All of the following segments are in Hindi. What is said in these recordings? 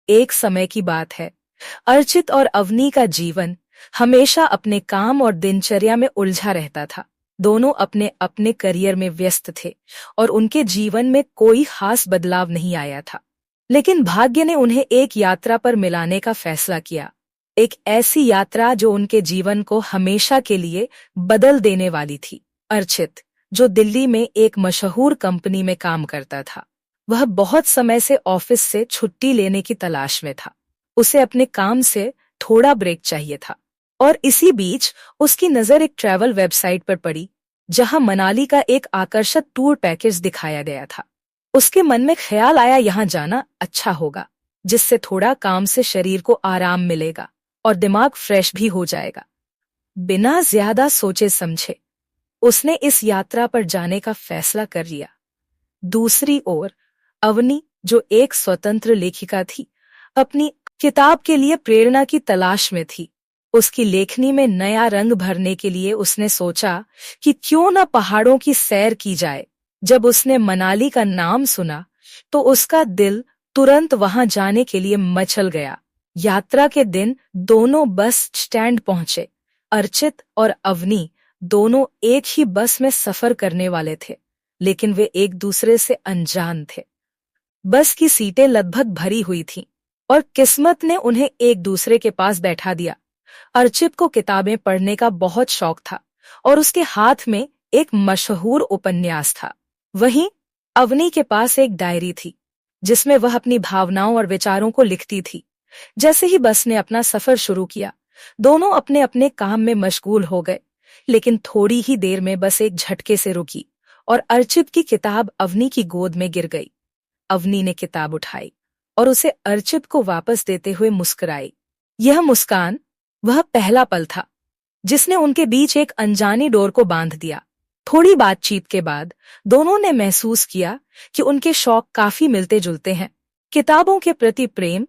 एक समय की बात है। अर्चित और अवनी का जीवन हमेशा अपने काम और दिनचर्या में उलझा रहता था। दोनों अपने अपने करियर में व्यस्त थे और उनके जीवन में कोई खास बदलाव नहीं आया था। लेकिन भाग्य ने उन्हें एक यात्रा पर मिलाने का फैसला किया। एक ऐसी यात्रा जो उनके जीवन को हमेशा के लिए बदल देने वाली थी। अर्चित, जो दिल्ली में एक मशहूर कंपनी में काम करता था, वह बहुत समय से ऑफिस से छुट्टी लेने की तलाश में था। उसे अपने काम से थोड़ा ब्रेक चाहिए था और इसी बीच उसकी नज़र एक ट्रैवल वेबसाइट पर पड़ी जहां मनाली का एक आकर्षक टूर पैकेज दिखाया गया था। उसके मन में ख्याल आया, यहाँ जाना अच्छा होगा, जिससे थोड़ा काम से शरीर को आराम मिलेगा और दिमाग फ्रेश भी हो जाएगा। बिना ज्यादा सोचे समझे उसने इस यात्रा पर जाने का फैसला कर लिया। दूसरी ओर अवनी, जो एक स्वतंत्र लेखिका थी, अपनी किताब के लिए प्रेरणा की तलाश में थी। उसकी लेखनी में नया रंग भरने के लिए उसने सोचा कि क्यों न पहाड़ों की सैर की जाए। जब उसने मनाली का नाम सुना तो उसका दिल तुरंत वहां जाने के लिए मचल गया। यात्रा के दिन दोनों बस स्टैंड पहुंचे। अर्चित और अवनी दोनों एक ही बस में सफर करने वाले थे, लेकिन वे एक दूसरे से अनजान थे। बस की सीटें लगभग भरी हुई थीं और किस्मत ने उन्हें एक दूसरे के पास बैठा दिया। अर्चित को किताबें पढ़ने का बहुत शौक था और उसके हाथ में एक मशहूर उपन्यास था। वहीं अवनी के पास एक डायरी थी जिसमें वह अपनी भावनाओं और विचारों को लिखती थी। जैसे ही बस ने अपना सफर शुरू किया, दोनों अपने अपने काम में मशगूल हो गए, लेकिन थोड़ी ही देर में बस एक झटके से रुकी और अर्चित की किताब अवनी की गोद में गिर गई। अवनी ने किताब उठाई और उसे अर्चित को वापस देते हुए मुस्कुराई। यह मुस्कान वह पहला पल था जिसने उनके बीच एक अनजानी डोर को बांध दिया। थोड़ी बातचीत के बाद दोनों ने महसूस किया कि उनके शौक काफी मिलते जुलते हैं। किताबों के प्रति प्रेम,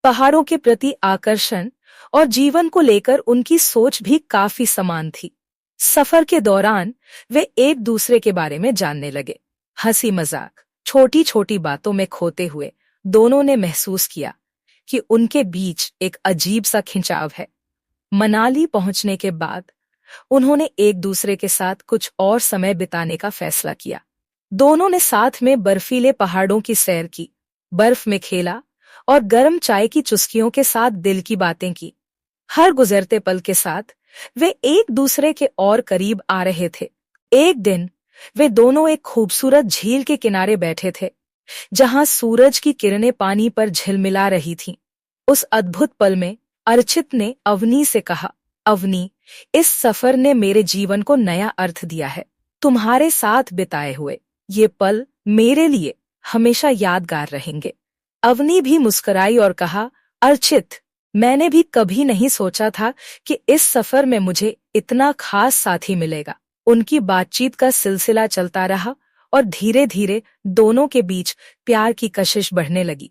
पहाड़ों के प्रति आकर्षण और जीवन को लेकर उनकी सोच भी काफी समान थी। सफर के दौरान वे एक दूसरे के बारे में जानने लगे। हंसी मजाक, छोटी छोटी बातों में खोते हुए दोनों ने महसूस किया कि उनके बीच एक अजीब सा खिंचाव है। मनाली पहुंचने के बाद उन्होंने एक दूसरे के साथ कुछ और समय बिताने का फैसला किया। दोनों ने साथ में बर्फीले पहाड़ों की सैर की, बर्फ में खेला और गर्म चाय की चुस्कियों के साथ दिल की बातें की। हर गुजरते पल के साथ वे एक दूसरे के और करीब आ रहे थे। एक दिन वे दोनों एक खूबसूरत झील के किनारे बैठे थे जहां सूरज की किरणें पानी पर झिलमिला रही थीं। उस अद्भुत पल में अर्चित ने अवनी से कहा, अवनी, इस सफर ने मेरे जीवन को नया अर्थ दिया है। तुम्हारे साथ बिताए हुए ये पल मेरे लिए हमेशा यादगार रहेंगे। अवनी भी मुस्कुराई और कहा, अर्चित, मैंने भी कभी नहीं सोचा था कि इस सफर में मुझे इतना खास साथी मिलेगा। उनकी बातचीत का सिलसिला चलता रहा और धीरे धीरे दोनों के बीच प्यार की कशिश बढ़ने लगी।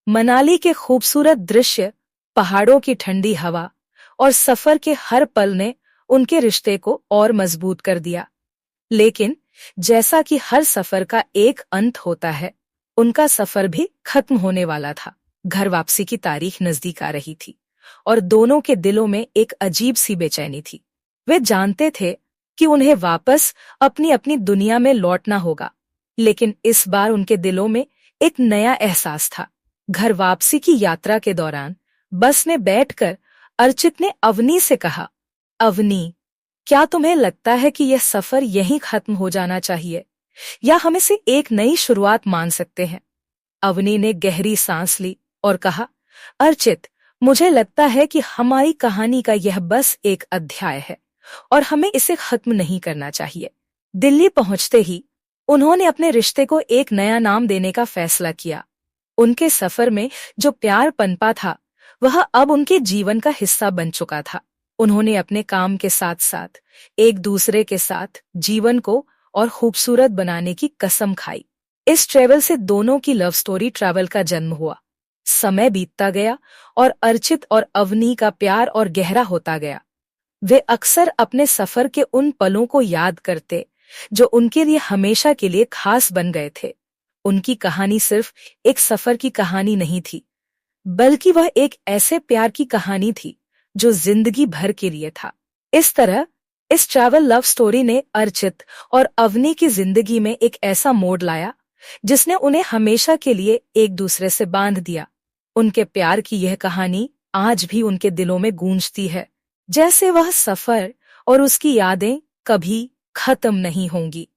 मनाली के खूबसूरत दृश्य, पहाड़ों की ठंडी हवा और सफर के हर पल ने उनके रिश्ते को और मजबूत कर दिया। लेकिन जैसा कि हर सफर का एक अंत होता है, उनका सफर भी खत्म होने वाला था। घर वापसी की तारीख नजदीक आ रही थी और दोनों के दिलों में एक अजीब सी बेचैनी थी। वे जानते थे कि उन्हें वापस अपनी अपनी दुनिया में लौटना होगा, लेकिन इस बार उनके दिलों में एक नया एहसास था। घर वापसी की यात्रा के दौरान बस में बैठकर अर्चित ने अवनी से कहा, अवनी, क्या तुम्हें लगता है कि यह सफर यहीं खत्म हो जाना चाहिए या हम इसे एक नई शुरुआत मान सकते हैं? अवनी ने गहरी सांस ली और कहा, अर्चित, मुझे लगता है कि हमारी कहानी का यह बस एक अध्याय है और हमें इसे खत्म नहीं करना चाहिए। दिल्ली पहुंचते ही उन्होंने अपने रिश्ते को एक नया नाम देने का फैसला किया। उनके सफर में जो प्यार पनपा था, वह अब उनके जीवन का हिस्सा बन चुका था। उन्होंने अपने काम के साथ साथ एक दूसरे के साथ जीवन को और खूबसूरत बनाने की कसम खाई। इस ट्रैवल से दोनों की लव स्टोरी ट्रैवल का जन्म हुआ। समय बीतता गया और अर्चित और अवनी का प्यार और गहरा होता गया। वे अक्सर अपने सफर के उन पलों को याद करते जो उनके लिए हमेशा के लिए खास बन गए थे। उनकी कहानी सिर्फ एक सफर की कहानी नहीं थी, बल्कि वह एक ऐसे प्यार की कहानी थी जो जिंदगी भर के लिए था। इस तरह इस ट्रैवल लव स्टोरी ने अर्चित और अवनी की जिंदगी में एक ऐसा मोड़ लाया जिसने उन्हें हमेशा के लिए एक दूसरे से बांध दिया। उनके प्यार की यह कहानी आज भी उनके दिलों में गूंजती है, जैसे वह सफर और उसकी यादें कभी खत्म नहीं होंगी।